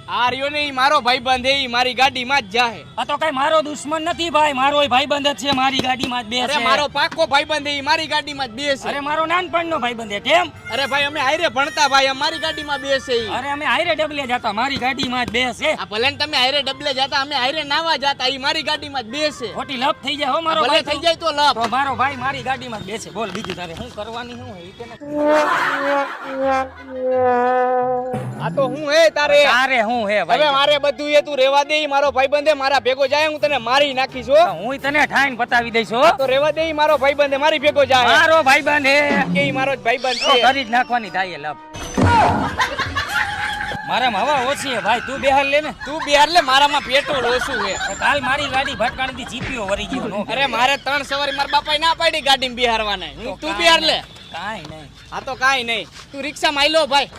આ રહ્યો ને ઈ મારો ભાઈબંધ ઈ મારી ગાડીમાં જ જાહે. આ તો કઈ મારો દુશ્મન નથી ભાઈ, મારો ભાઈબંધ જ છે, મારી ગાડીમાં જ બેસે. અરે મારો પાકો ભાઈબંધ ઈ મારી ગાડીમાં જ બેસે. અરે મારો નાનપણનો ભાઈબંધ છે. કેમ? અરે ભાઈ અમે હાઈરે ભણતા ભાઈ, અમારી ગાડીમાં બેસે ઈ. અરે અમે હાઈરે ડબલે જતા, મારી ગાડીમાં જ બેસે. આ ભલે ને તમે હાઈરે ડબલે જતા, અમે હાઈરે નાવા જતા, ઈ મારી ગાડીમાં જ બેસે. ખોટી લપ થઈ જાય હો મારો ભલે ભાઈ. થઈ જાય તો લપ. તો મારો ભાઈ મારી ગાડીમાં જ બેસે. બોલ બીજું તારે શું કરવાની શું હે? આ તો હું હે તારે શું હે હવે ભાઈ? મારે બધું એ તું રેવા દે. ઈ મારો ભાઈબંધ હે, મારા ભેગો જાય હું તને મારી નાખીશ હો. હું તને ઠાઈને બતાવી દઈશ હો. તો રેવા દે. ઈ મારો ભાઈબંધ હે, મારી ભેગો જાય. મારો ભાઈબંધ હે કે ઈ મારો જ ભાઈબંધ તો છે. કરી જ નાખવાની થાય લપ. મારામાં હવા ઓછી હે ભાઈ, તું બેહાર લે ને. તું બિહાર લે, મારામાં પેટ્રોલ ઓછું હે. કાલ મારી ગાડી ભટકાણી જીપીઓ વરી ગયો નો. અરે મારે 3 સવારી મારા બાપાએ ના પાડી ગાડીમાં બિહારવાને. તું બિહાર લે. કાઈ નહીં. આ તો કાઈ નહીં, તું રિક્ષામાં આઈ લો ભાઈ.